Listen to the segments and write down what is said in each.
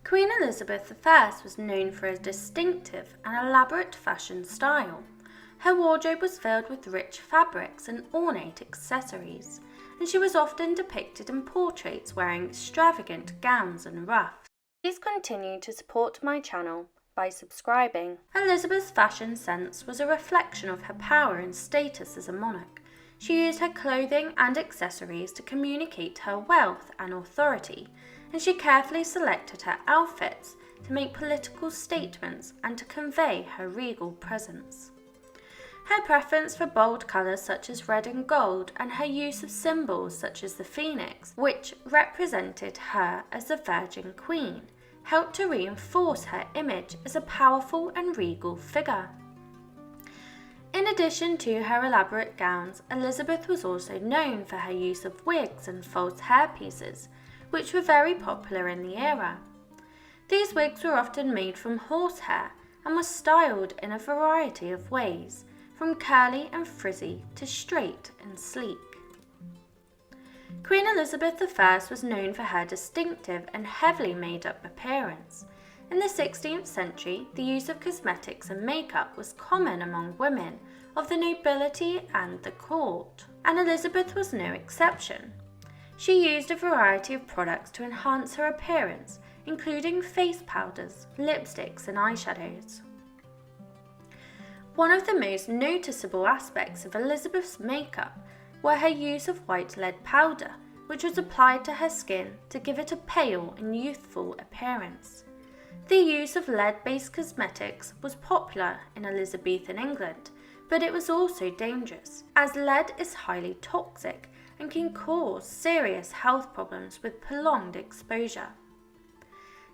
Queen Elizabeth I was known for a distinctive and elaborate fashion style. Her wardrobe was filled with rich fabrics and ornate accessories, and she was often depicted in portraits wearing extravagant gowns and ruffs. Please continue to support my channel by subscribing. Elizabeth's fashion sense was a reflection of her power and status as a monarch. She used her clothing and accessories to communicate her wealth and authority, and she carefully selected her outfits to make political statements and to convey her regal presence. Her preference for bold colours such as red and gold, and her use of symbols such as the phoenix, which represented her as the Virgin Queen, helped to reinforce her image as a powerful and regal figure. In addition to her elaborate gowns, Elizabeth was also known for her use of wigs and false hairpieces, which were very popular in the era. These wigs were often made from horsehair and were styled in a variety of ways, from curly and frizzy to straight and sleek. Queen Elizabeth I was known for her distinctive and heavily made-up appearance. In the 16th century, the use of cosmetics and makeup was common among women of the nobility and the court, and Elizabeth was no exception. She used a variety of products to enhance her appearance, including face powders, lipsticks, and eyeshadows. One of the most noticeable aspects of Elizabeth's makeup were her use of white lead powder, which was applied to her skin to give it a pale and youthful appearance. The use of lead-based cosmetics was popular in Elizabethan England, but it was also dangerous, as lead is highly toxic and can cause serious health problems with prolonged exposure.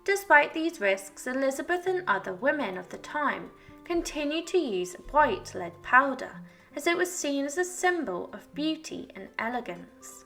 Despite these risks, Elizabeth and other women of the time continued to use white lead powder, as it was seen as a symbol of beauty and elegance.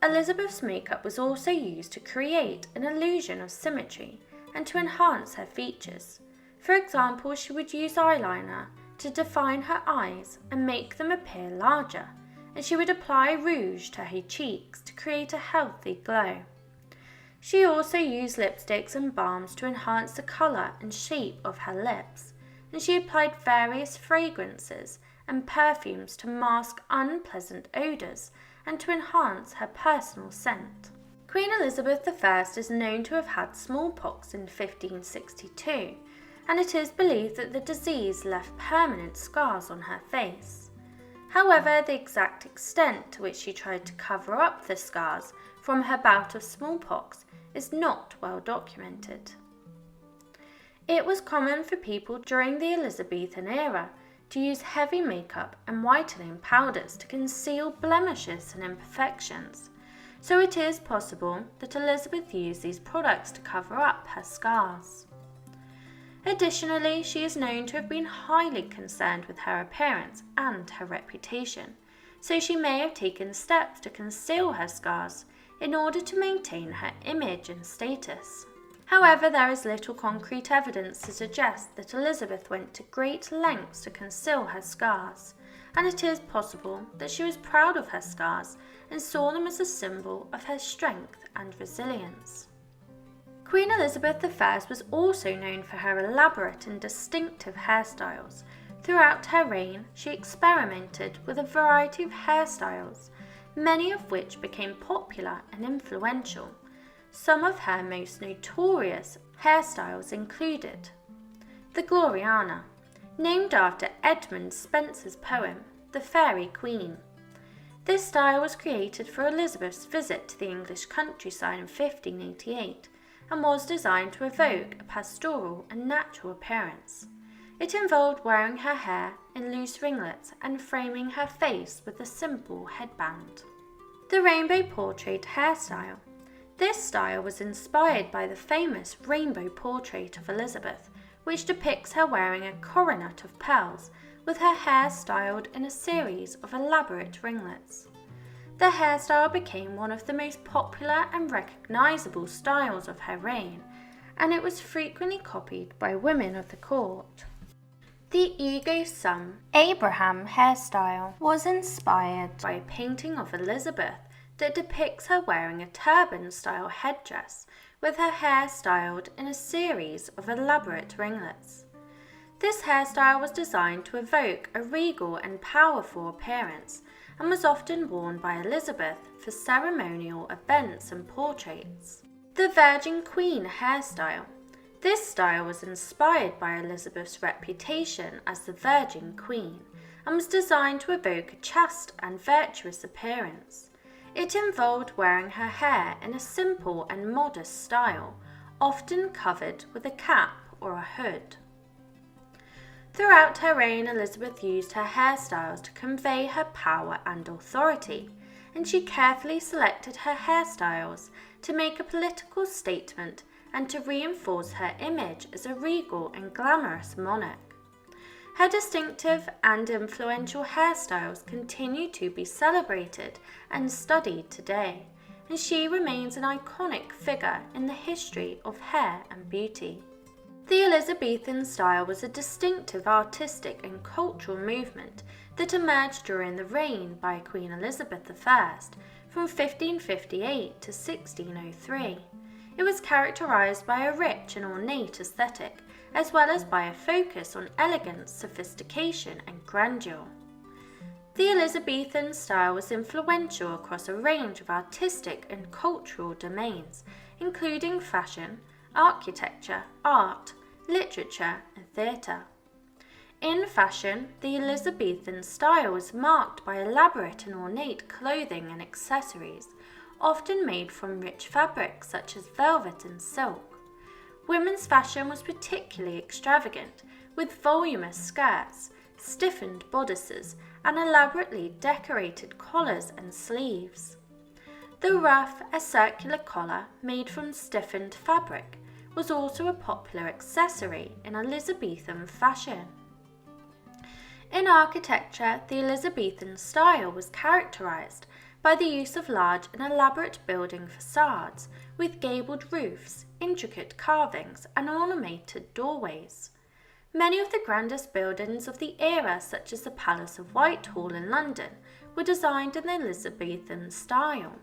Elizabeth's makeup was also used to create an illusion of symmetry and to enhance her features. For example, she would use eyeliner to define her eyes and make them appear larger, and she would apply rouge to her cheeks to create a healthy glow. She also used lipsticks and balms to enhance the colour and shape of her lips, and she applied various fragrances and perfumes to mask unpleasant odours and to enhance her personal scent. Queen Elizabeth I is known to have had smallpox in 1562, and it is believed that the disease left permanent scars on her face. However, the exact extent to which she tried to cover up the scars from her bout of smallpox is not well documented. It was common for people during the Elizabethan era to use heavy makeup and whitening powders to conceal blemishes and imperfections, so it is possible that Elizabeth used these products to cover up her scars. Additionally, she is known to have been highly concerned with her appearance and her reputation, so she may have taken steps to conceal her scars in order to maintain her image and status. However, there is little concrete evidence to suggest that Elizabeth went to great lengths to conceal her scars, and it is possible that she was proud of her scars and saw them as a symbol of her strength and resilience. Queen Elizabeth I was also known for her elaborate and distinctive hairstyles. Throughout her reign, she experimented with a variety of hairstyles, many of which became popular and influential. Some of her most notorious hairstyles included the Gloriana, named after Edmund Spenser's poem, The Fairy Queen. This style was created for Elizabeth's visit to the English countryside in 1588 and was designed to evoke a pastoral and natural appearance. It involved wearing her hair in loose ringlets and framing her face with a simple headband. The rainbow portrait hairstyle. This style was inspired by the famous rainbow portrait of Elizabeth, which depicts her wearing a coronet of pearls with her hair styled in a series of elaborate ringlets. The hairstyle became one of the most popular and recognisable styles of her reign, and it was frequently copied by women of the court. The ego sum Abraham hairstyle was inspired by a painting of Elizabeth that depicts her wearing a turban-style headdress with her hair styled in a series of elaborate ringlets. This hairstyle was designed to evoke a regal and powerful appearance and was often worn by Elizabeth for ceremonial events and portraits. The Virgin Queen hairstyle. This style was inspired by Elizabeth's reputation as the Virgin Queen and was designed to evoke a chaste and virtuous appearance. It involved wearing her hair in a simple and modest style, often covered with a cap or a hood. Throughout her reign, Elizabeth used her hairstyles to convey her power and authority, and she carefully selected her hairstyles to make a political statement and to reinforce her image as a regal and glamorous monarch. Her distinctive and influential hairstyles continue to be celebrated and studied today, and she remains an iconic figure in the history of hair and beauty. The Elizabethan style was a distinctive artistic and cultural movement that emerged during the reign by Queen Elizabeth I from 1558 to 1603. It was characterised by a rich and ornate aesthetic, as well as by a focus on elegance, sophistication and grandeur. The Elizabethan style was influential across a range of artistic and cultural domains, including fashion, architecture, art, literature and theatre. In fashion, the Elizabethan style was marked by elaborate and ornate clothing and accessories, often made from rich fabrics such as velvet and silk. Women's fashion was particularly extravagant, with voluminous skirts, stiffened bodices, and elaborately decorated collars and sleeves. The ruff, a circular collar made from stiffened fabric, was also a popular accessory in Elizabethan fashion. In architecture, the Elizabethan style was characterised by the use of large and elaborate building facades with gabled roofs, intricate carvings, and ornamented doorways. Many of the grandest buildings of the era, such as the Palace of Whitehall in London, were designed in the Elizabethan style.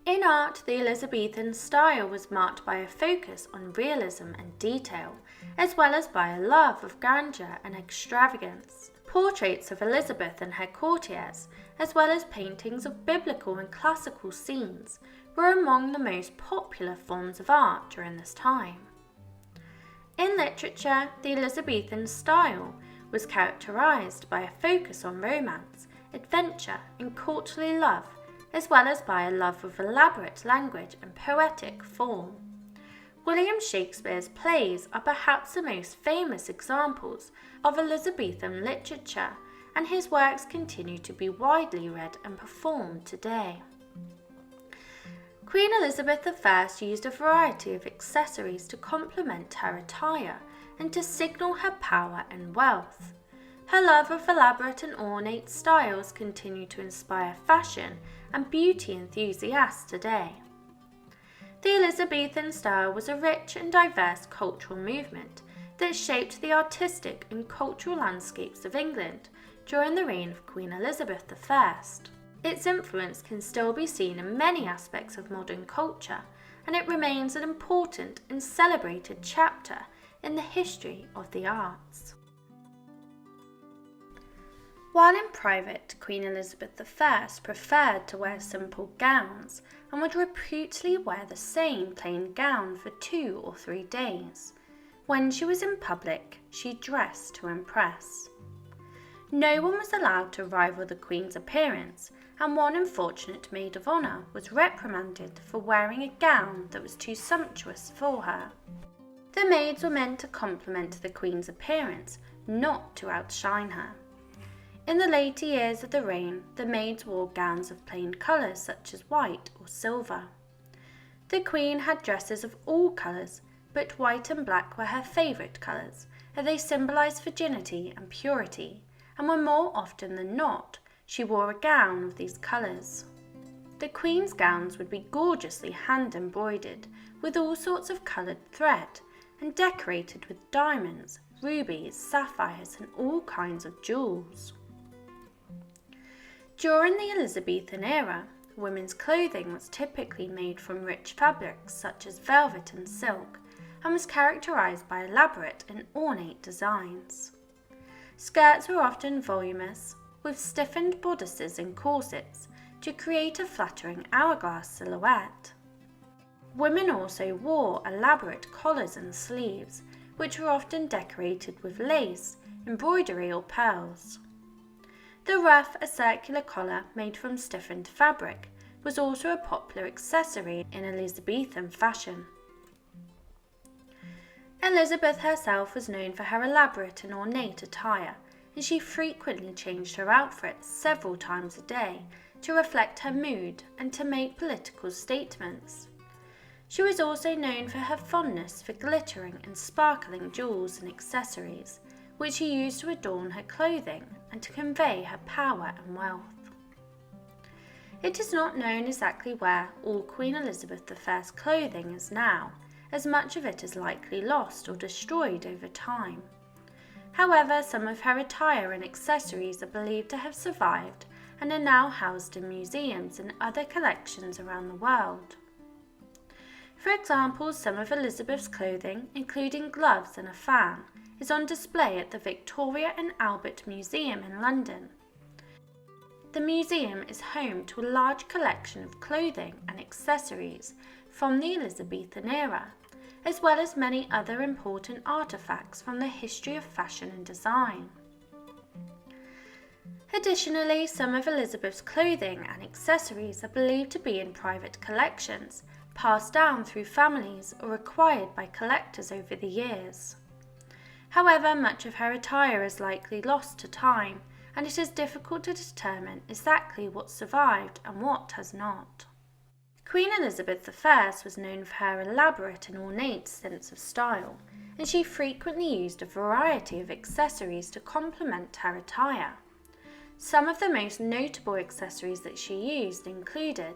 In art, the Elizabethan style was marked by a focus on realism and detail, as well as by a love of grandeur and extravagance. Portraits of Elizabeth and her courtiers, as well as paintings of biblical and classical scenes, were among the most popular forms of art during this time. In literature, the Elizabethan style was characterised by a focus on romance, adventure, and courtly love, as well as by a love of elaborate language and poetic form. William Shakespeare's plays are perhaps the most famous examples of Elizabethan literature, and his works continue to be widely read and performed today. Queen Elizabeth I used a variety of accessories to complement her attire and to signal her power and wealth. Her love of elaborate and ornate styles continue to inspire fashion and beauty enthusiasts today. The Elizabethan style was a rich and diverse cultural movement that shaped the artistic and cultural landscapes of England during the reign of Queen Elizabeth I. Its influence can still be seen in many aspects of modern culture, and it remains an important and celebrated chapter in the history of the arts. While in private, Queen Elizabeth I preferred to wear simple gowns and would reputedly wear the same plain gown for 2 or 3 days. When she was in public, she dressed to impress. No one was allowed to rival the Queen's appearance, and one unfortunate maid of honour was reprimanded for wearing a gown that was too sumptuous for her. The maids were meant to complement the Queen's appearance, not to outshine her. In the later years of the reign, the maids wore gowns of plain colours such as white or silver. The Queen had dresses of all colours, but white and black were her favourite colours, as they symbolised virginity and purity, and were more often than not, she wore a gown of these colours. The Queen's gowns would be gorgeously hand-embroidered with all sorts of coloured thread and decorated with diamonds, rubies, sapphires and all kinds of jewels. During the Elizabethan era, Women's clothing was typically made from rich fabrics such as velvet and silk, and was characterized by elaborate and ornate designs. Skirts were often voluminous, with stiffened bodices and corsets to create a flattering hourglass silhouette. Women also wore elaborate collars and sleeves, which were often decorated with lace, embroidery or pearls. The ruff, a circular collar made from stiffened fabric, was also a popular accessory in Elizabethan fashion. Elizabeth herself was known for her elaborate and ornate attire, and she frequently changed her outfits several times a day to reflect her mood and to make political statements. She was also known for her fondness for glittering and sparkling jewels and accessories, which she used to adorn her clothing and to convey her power and wealth. It is not known exactly where all Queen Elizabeth I's clothing is now, as much of it is likely lost or destroyed over time. However, some of her attire and accessories are believed to have survived and are now housed in museums and other collections around the world. For example, some of Elizabeth's clothing, including gloves and a fan, is on display at the Victoria and Albert Museum in London. The museum is home to a large collection of clothing and accessories from the Elizabethan era, as well as many other important artifacts from the history of fashion and design. Additionally, some of Elizabeth's clothing and accessories are believed to be in private collections, passed down through families or acquired by collectors over the years. However, much of her attire is likely lost to time, and it is difficult to determine exactly what survived and what has not. Queen Elizabeth I was known for her elaborate and ornate sense of style, and she frequently used a variety of accessories to complement her attire. Some of the most notable accessories that she used included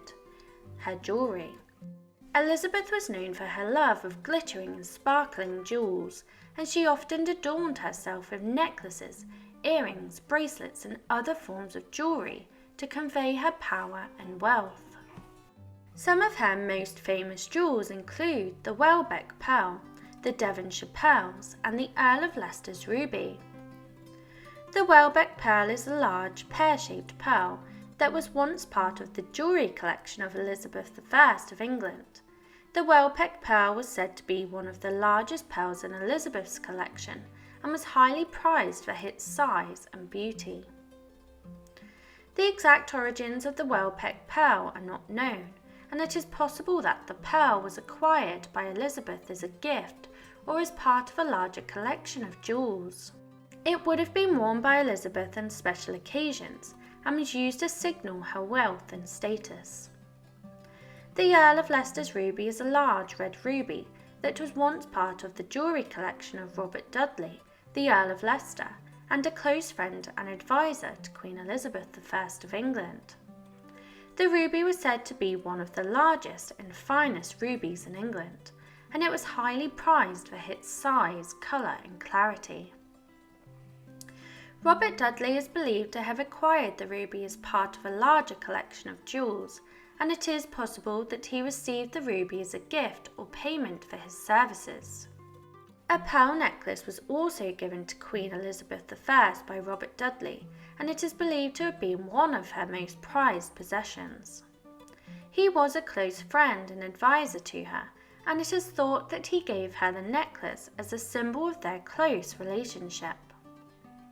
her jewellery. Elizabeth was known for her love of glittering and sparkling jewels, and she often adorned herself with necklaces, earrings, bracelets, and other forms of jewellery to convey her power and wealth. Some of her most famous jewels include the Welbeck pearl, the Devonshire pearls, and the Earl of Leicester's ruby. The Welbeck pearl is a large, pear-shaped pearl that was once part of the jewellery collection of Elizabeth I of England. The Welbeck pearl was said to be one of the largest pearls in Elizabeth's collection and was highly prized for its size and beauty. The exact origins of the Welbeck pearl are not known, and it is possible that the pearl was acquired by Elizabeth as a gift or as part of a larger collection of jewels. It would have been worn by Elizabeth on special occasions and was used to signal her wealth and status. The Earl of Leicester's ruby is a large red ruby that was once part of the jewellery collection of Robert Dudley, the Earl of Leicester, and a close friend and advisor to Queen Elizabeth I of England. The ruby was said to be one of the largest and finest rubies in England, and it was highly prized for its size, colour and clarity. Robert Dudley is believed to have acquired the ruby as part of a larger collection of jewels, and it is possible that he received the ruby as a gift or payment for his services. A pearl necklace was also given to Queen Elizabeth I by Robert Dudley, and it is believed to have been one of her most prized possessions. He was a close friend and advisor to her, and it is thought that he gave her the necklace as a symbol of their close relationship.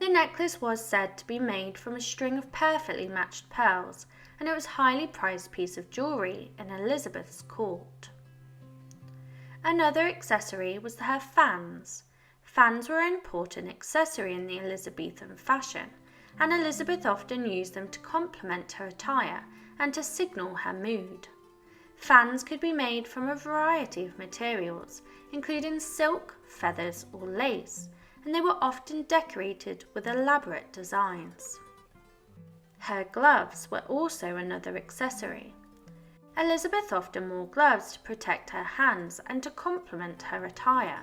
The necklace was said to be made from a string of perfectly matched pearls, and it was a highly prized piece of jewellery in Elizabeth's court. Another accessory was her fans. Fans were an important accessory in the Elizabethan fashion, and Elizabeth often used them to complement her attire and to signal her mood. Fans could be made from a variety of materials, including silk, feathers, or lace, and they were often decorated with elaborate designs. Her gloves were also another accessory. Elizabeth often wore gloves to protect her hands and to complement her attire.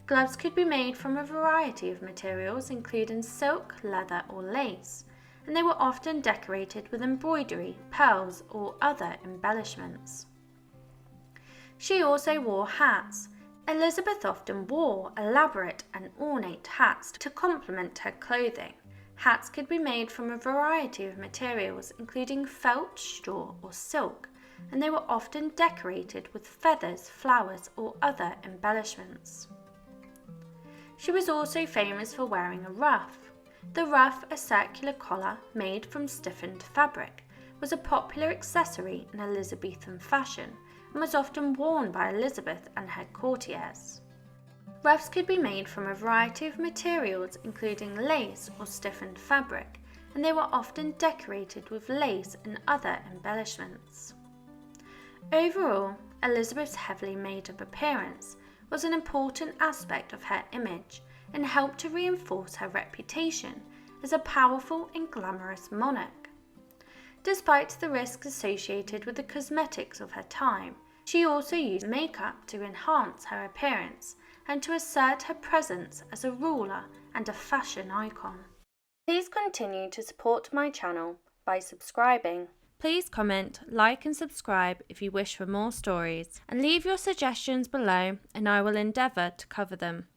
Gloves could be made from a variety of materials, including silk, leather, or lace, and they were often decorated with embroidery, pearls, or other embellishments. She also wore hats. Elizabeth often wore elaborate and ornate hats to complement her clothing. Hats could be made from a variety of materials, including felt, straw, or silk, and they were often decorated with feathers, flowers, or other embellishments. She was also famous for wearing a ruff. The ruff, a circular collar made from stiffened fabric, was a popular accessory in Elizabethan fashion and was often worn by Elizabeth and her courtiers. Ruffs could be made from a variety of materials, including lace or stiffened fabric, and they were often decorated with lace and other embellishments. Overall, Elizabeth's heavily made-up appearance was an important aspect of her image and helped to reinforce her reputation as a powerful and glamorous monarch. Despite the risks associated with the cosmetics of her time, she also used makeup to enhance her appearance and to assert her presence as a ruler and a fashion icon. Please continue to support my channel by subscribing. Please comment, like and subscribe if you wish for more stories, and leave your suggestions below and I will endeavour to cover them.